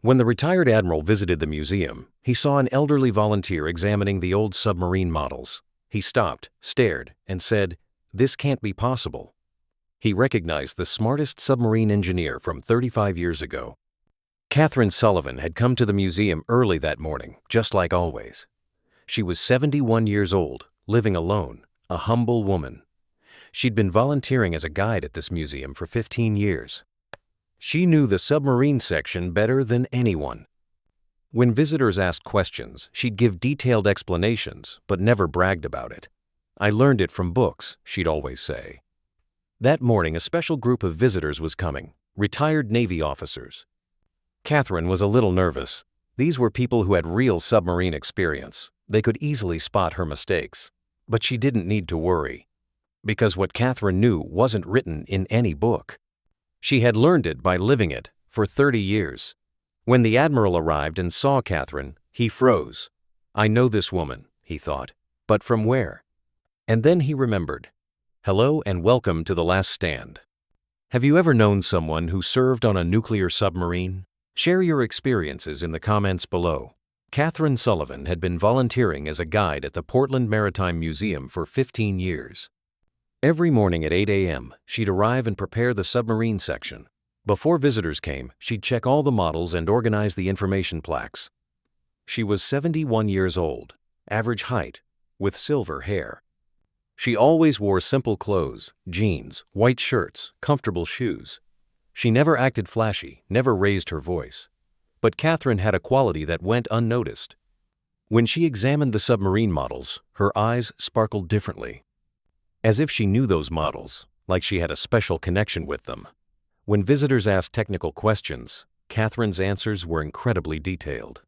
When the retired admiral visited the museum, he saw an elderly volunteer examining the old submarine models. He stopped, stared, and said, "This can't be possible." He recognized the smartest submarine engineer from 35 years ago. Katherine Sullivan had come to the museum early that morning, just like always. She was 71 years old, living alone, a humble woman. She'd been volunteering as a guide at this museum for 15 years. She knew the submarine section better than anyone. When visitors asked questions, she'd give detailed explanations, but never bragged about it. "I learned it from books," she'd always say. That morning, a special group of visitors was coming, retired Navy officers. Katherine was a little nervous. These were people who had real submarine experience. They could easily spot her mistakes. But she didn't need to worry, because what Katherine knew wasn't written in any book. She had learned it by living it for 30 years. When the admiral arrived and saw Katherine, he froze. "I know this woman," he thought, "but from where?" And then he remembered. "Hello and welcome to The Last Stand." Have you ever known someone who served on a nuclear submarine? Share your experiences in the comments below. Katherine Sullivan had been volunteering as a guide at the Portland Maritime Museum for 15 years. Every morning at 8 a.m., she'd arrive and prepare the submarine section. Before visitors came, she'd check all the models and organize the information plaques. She was 71 years old, average height, with silver hair. She always wore simple clothes, jeans, white shirts, comfortable shoes. She never acted flashy, never raised her voice. But Katherine had a quality that went unnoticed. When she examined the submarine models, her eyes sparkled differently. As if she knew those models, like she had a special connection with them. When visitors asked technical questions, Katherine's answers were incredibly detailed.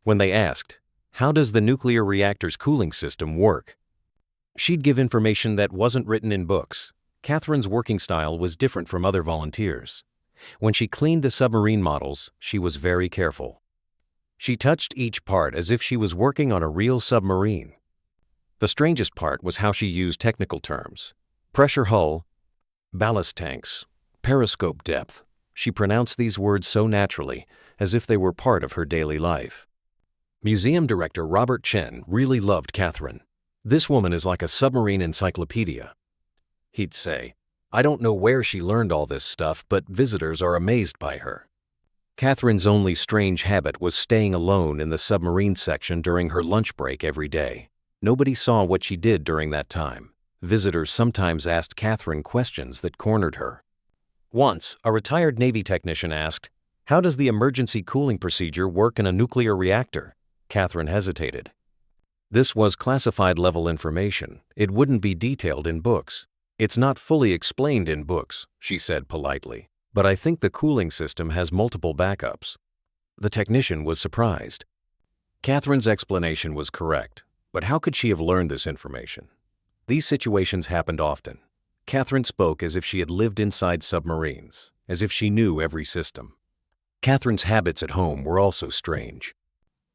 When they asked, "How does the nuclear reactor's cooling system work?" she'd give information that wasn't written in books. Katherine's working style was different from other volunteers. When she cleaned the submarine models, she was very careful. She touched each part as if she was working on a real submarine. The strangest part was how she used technical terms. Pressure hull, ballast tanks, periscope depth. She pronounced these words so naturally, as if they were part of her daily life. Museum director Robert Chen really loved Katherine. "This woman is like a submarine encyclopedia," he'd say. "I don't know where she learned all this stuff, but visitors are amazed by her." Katherine's only strange habit was staying alone in the submarine section during her lunch break every day. Nobody saw what she did during that time. Visitors sometimes asked Katherine questions that cornered her. Once, a retired Navy technician asked, "How does the emergency cooling procedure work in a nuclear reactor?" Katherine hesitated. This was classified level information. It wouldn't be detailed in books. "It's not fully explained in books," she said politely, "but I think the cooling system has multiple backups." The technician was surprised. Katherine's explanation was correct, but how could she have learned this information? These situations happened often. Katherine spoke as if she had lived inside submarines, as if she knew every system. Katherine's habits at home were also strange.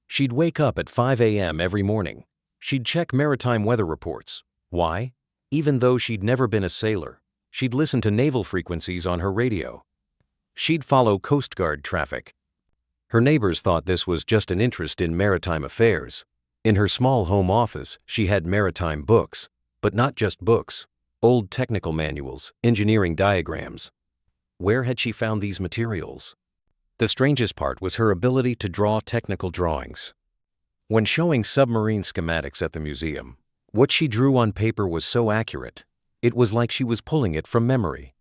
She'd wake up at 5 a.m. every morning. She'd check maritime weather reports. Why? Even though she'd never been a sailor, she'd listen to naval frequencies on her radio. She'd follow Coast Guard traffic. Her neighbors thought this was just an interest in maritime affairs. In her small home office, she had maritime books, but not just books. Old technical manuals, engineering diagrams. Where had she found these materials? The strangest part was her ability to draw technical drawings. When showing submarine schematics at the museum, what she drew on paper was so accurate, it was like she was pulling it from memory.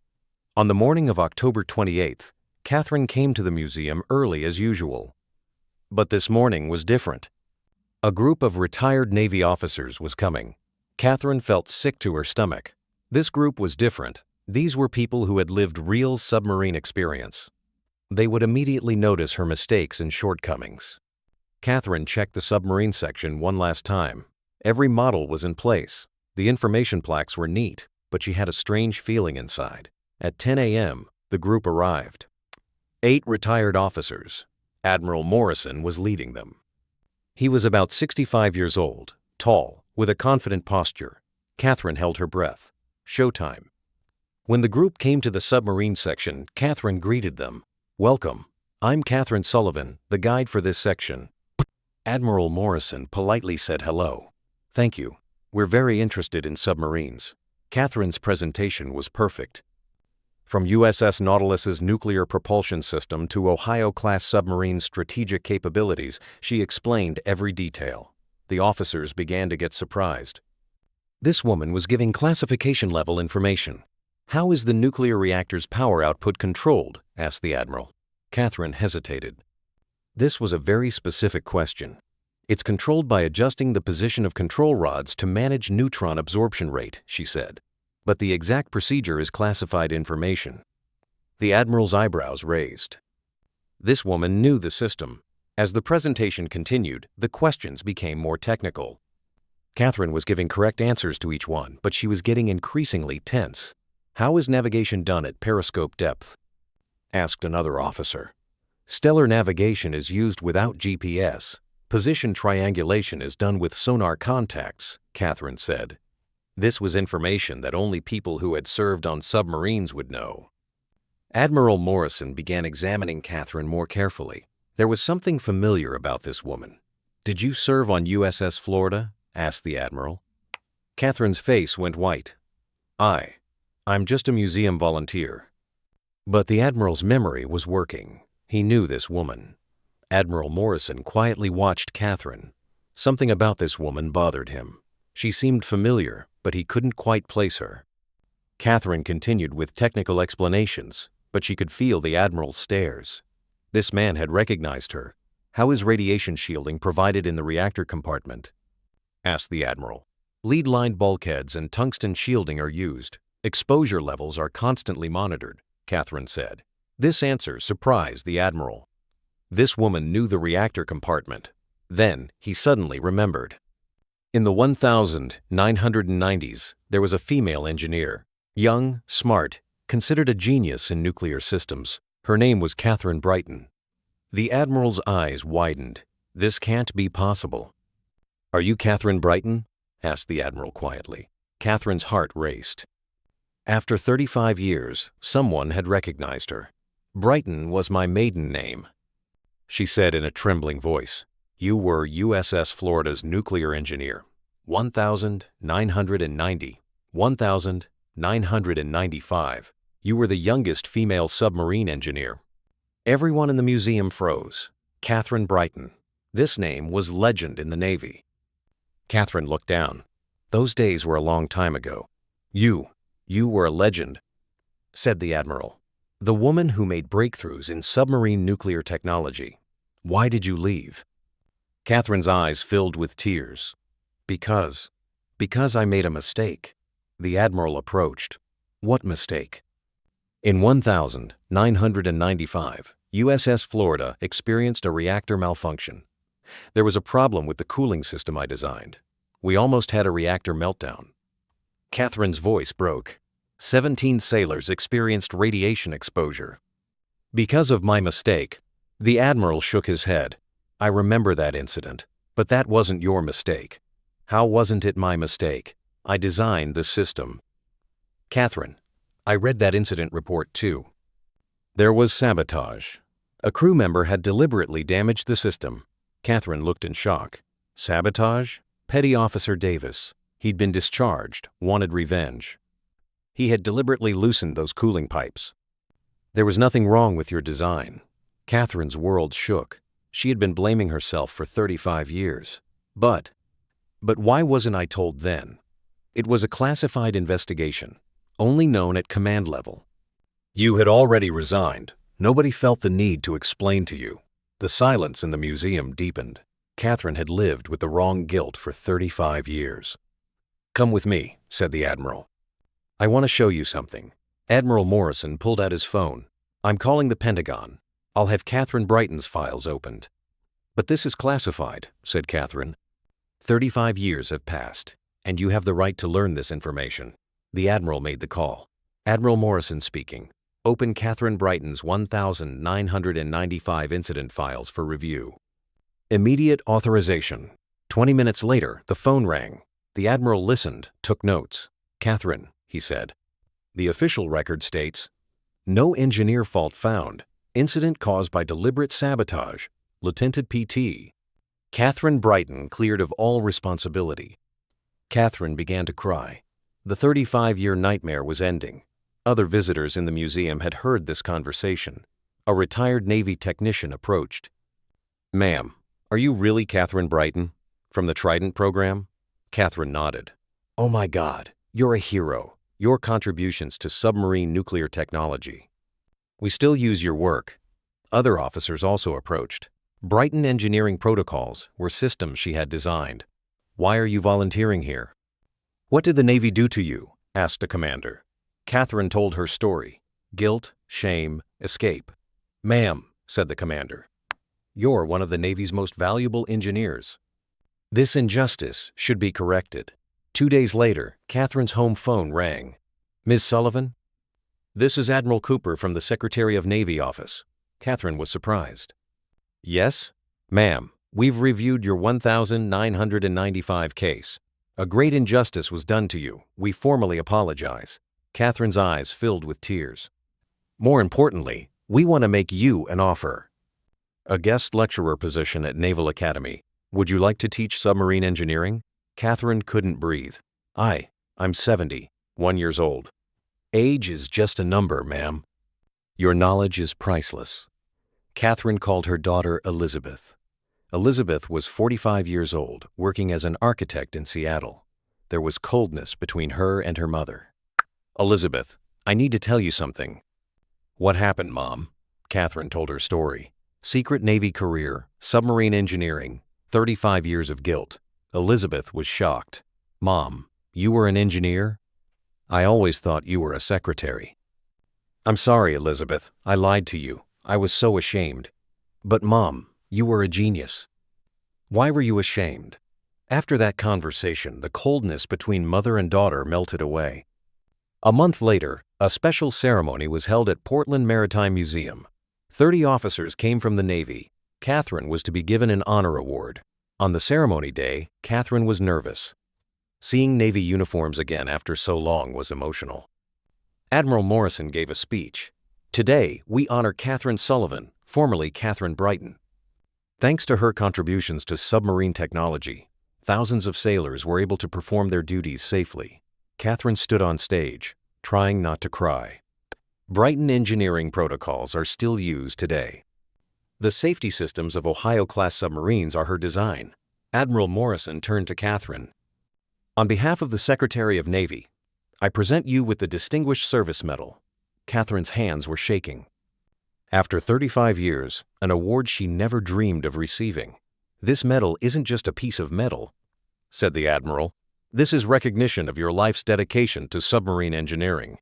On the morning of October 28th, Katherine came to the museum early as usual. But this morning was different. A group of retired Navy officers was coming. Katherine felt sick to her stomach. This group was different. These were people who had lived real submarine experience. They would immediately notice her mistakes and shortcomings. Katherine checked the submarine section one last time. Every model was in place. The information plaques were neat, but she had a strange feeling inside. At 10 a.m., the group arrived. 8 retired officers. Admiral Morrison was leading them. He was about 65 years old, tall, with a confident posture. Katherine held her breath. Showtime. When the group came to the submarine section, Katherine greeted them. "Welcome. I'm Katherine Sullivan, the guide for this section. Admiral Morrison politely said hello. Thank you. We're very interested in submarines. Katherine's presentation was perfect. From USS Nautilus's nuclear propulsion system to Ohio-class submarine strategic capabilities, she explained every detail. The officers began to get surprised. This woman was giving classification-level information. How is the nuclear reactor's power output controlled? Asked the Admiral. Katherine hesitated. This was a very specific question. It's controlled by adjusting the position of control rods to manage neutron absorption rate, she said. But the exact procedure is classified information. The Admiral's eyebrows raised. This woman knew the system. As the presentation continued, the questions became more technical. Katherine was giving correct answers to each one, but she was getting increasingly tense. How is navigation done at periscope depth? Asked another officer. Stellar navigation is used without GPS. Position triangulation is done with sonar contacts, Katherine said. This was information that only people who had served on submarines would know. Admiral Morrison began examining Katherine more carefully. There was something familiar about this woman. Did you serve on USS Florida? Asked the Admiral. Katherine's face went white. I'm just a museum volunteer. But the Admiral's memory was working. He knew this woman. Admiral Morrison quietly watched Katherine. Something about this woman bothered him. She seemed familiar, but he couldn't quite place her. Katherine continued with technical explanations, but she could feel the Admiral's stares. This man had recognized her. How is radiation shielding provided in the reactor compartment? Asked the Admiral. Lead-lined bulkheads and tungsten shielding are used. Exposure levels are constantly monitored, Katherine said. This answer surprised the Admiral. This woman knew the reactor compartment. Then he suddenly remembered. In the 1990s, there was a female engineer. Young, smart, considered a genius in nuclear systems. Her name was Katherine Brighton. The Admiral's eyes widened. This can't be possible. Are you Katherine Brighton? Asked the Admiral quietly. Katherine's heart raced. After 35 years, someone had recognized her. Brighton was my maiden name. She said in a trembling voice, You were USS Florida's nuclear engineer. 1990, 1995. You were the youngest female submarine engineer. Everyone in the museum froze. Katherine Brighton. This name was legend in the Navy. Katherine looked down. Those days were a long time ago. You were a legend, said the Admiral. The woman who made breakthroughs in submarine nuclear technology. Why did you leave? Katherine's eyes filled with tears. Because I made a mistake. The Admiral approached. What mistake? In 1995, USS Florida experienced a reactor malfunction. There was a problem with the cooling system I designed. We almost had a reactor meltdown. Katherine's voice broke. 17 sailors experienced radiation exposure. Because of my mistake, the Admiral shook his head. I remember that incident, but that wasn't your mistake. How wasn't it my mistake? I designed the system. Katherine, I read that incident report too. There was sabotage. A crew member had deliberately damaged the system. Katherine looked in shock. Sabotage? Petty Officer Davis. He'd been discharged, wanted revenge. He had deliberately loosened those cooling pipes. There was nothing wrong with your design. Katherine's world shook. She had been blaming herself for 35 years. But why wasn't I told then? It was a classified investigation, only known at command level. You had already resigned. Nobody felt the need to explain to you. The silence in the museum deepened. Katherine had lived with the wrong guilt for 35 years. Come with me, said the Admiral. I want to show you something. Admiral Morrison pulled out his phone. I'm calling the Pentagon. I'll have Katherine Brighton's files opened. But this is classified, said Katherine. 35 years have passed, and you have the right to learn this information. The Admiral made the call. Admiral Morrison speaking. Open Katherine Brighton's 1995 incident files for review. Immediate authorization. 20 minutes later, the phone rang. The Admiral listened, took notes. Katherine, he said. The official record states, no engineer fault found. Incident caused by deliberate sabotage. Lieutenant PT. Katherine Brighton cleared of all responsibility. Katherine began to cry. The 35-year nightmare was ending. Other visitors in the museum had heard this conversation. A retired Navy technician approached. "Ma'am, are you really Katherine Brighton? From the Trident program?" Katherine nodded. "Oh my God, you're a hero. Your contributions to submarine nuclear technology. We still use your work." Other officers also approached. Brighton Engineering Protocols were systems she had designed. "Why are you volunteering here?" "What did the Navy do to you?" asked a commander. Katherine told her story. Guilt, shame, escape. "Ma'am," said the commander, "you're one of the Navy's most valuable engineers. This injustice should be corrected." 2 days later, Katherine's home phone rang. "Ms. Sullivan?" "This is Admiral Cooper from the Secretary of Navy office." Katherine was surprised. "Yes? Ma'am, we've reviewed your 1995 case. A great injustice was done to you. We formally apologize." Katherine's eyes filled with tears. "More importantly, we want to make you an offer. A guest lecturer position at Naval Academy. Would you like to teach submarine engineering?" Katherine couldn't breathe. I'm 71 years old. "Age is just a number, ma'am. Your knowledge is priceless." Katherine called her daughter Elizabeth. Elizabeth was 45 years old, working as an architect in Seattle. There was coldness between her and her mother. "Elizabeth, I need to tell you something." "What happened, Mom?" Katherine told her story. Secret Navy career, submarine engineering, 35 years of guilt. Elizabeth was shocked. "Mom, you were an engineer? I always thought you were a secretary." "I'm sorry, Elizabeth. I lied to you. I was so ashamed." "But Mom, you were a genius." "Why were you ashamed?" After that conversation, the coldness between mother and daughter melted away. A month later, a special ceremony was held at Portland Maritime Museum. 30 officers came from the Navy. Katherine was to be given an honor award. On the ceremony day, Katherine was nervous. Seeing Navy uniforms again after so long was emotional. Admiral Morrison gave a speech. "Today, we honor Katherine Sullivan, formerly Katherine Brighton. Thanks to her contributions to submarine technology, thousands of sailors were able to perform their duties safely." Katherine stood on stage, trying not to cry. Brighton Engineering Protocols are still used today. The safety systems of Ohio-class submarines are her design. Admiral Morrison turned to Katherine. "On behalf of the Secretary of Navy, I present you with the Distinguished Service Medal." Katherine's hands were shaking. After 35 years, an award she never dreamed of receiving. "This medal isn't just a piece of metal," said the Admiral. "This is recognition of your life's dedication to submarine engineering."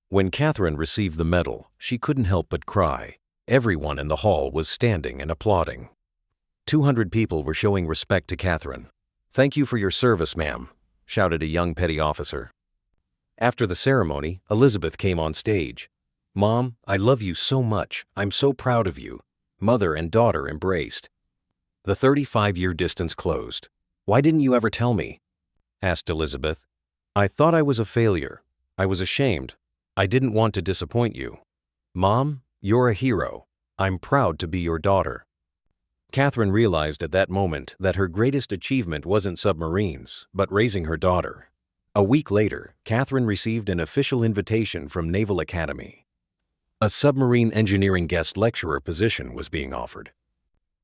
When Katherine received the medal, she couldn't help but cry. Everyone in the hall was standing and applauding. 200 people were showing respect to Katherine. "Thank you for your service, ma'am," shouted a young petty officer. After the ceremony, Elizabeth came on stage. "Mom, I love you so much. I'm so proud of you." Mother and daughter embraced. The 35-year distance closed. "Why didn't you ever tell me?" asked Elizabeth. "I thought I was a failure. I was ashamed. I didn't want to disappoint you." "Mom, you're a hero. I'm proud to be your daughter." Katherine realized at that moment that her greatest achievement wasn't submarines, but raising her daughter. A week later, Katherine received an official invitation from Naval Academy. A submarine engineering guest lecturer position was being offered.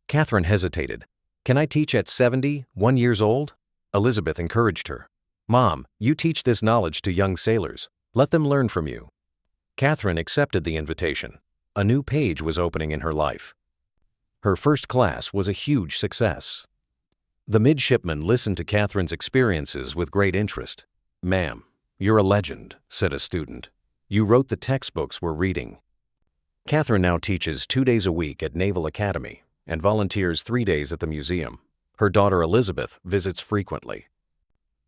Katherine hesitated. "Can I teach at 71 years old?" Elizabeth encouraged her. "Mom, you teach this knowledge to young sailors. Let them learn from you." Katherine accepted the invitation. A new page was opening in her life. Her first class was a huge success. The midshipmen listened to Katherine's experiences with great interest. "Ma'am, you're a legend," said a student. "You wrote the textbooks we're reading." Katherine now teaches 2 days a week at Naval Academy and volunteers 3 days at the museum. Her daughter Elizabeth visits frequently.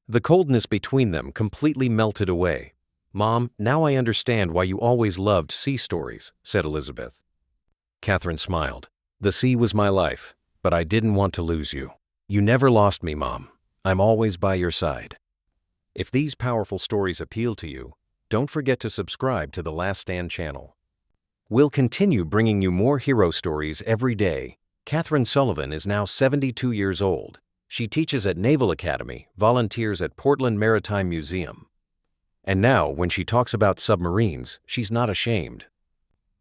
The coldness between them completely melted away. "Mom, now I understand why you always loved sea stories," said Elizabeth. Katherine smiled. "The sea was my life, but I didn't want to lose you. You never lost me, Mom. I'm always by your side." If these powerful stories appeal to you, don't forget to subscribe to the Last Stand channel. We'll continue bringing you more hero stories every day. Katherine Sullivan is now 72 years old. She teaches at Naval Academy, volunteers at Portland Maritime Museum. And now, when she talks about submarines, she's not ashamed.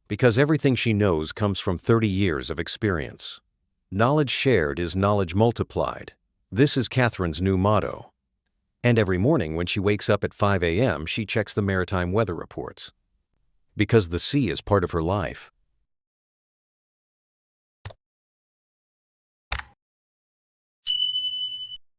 Because everything she knows comes from 30 years of experience. Knowledge shared is knowledge multiplied. This is Katherine's new motto. And every morning when she wakes up at 5 a.m., she checks the maritime weather reports. Because the sea is part of her life.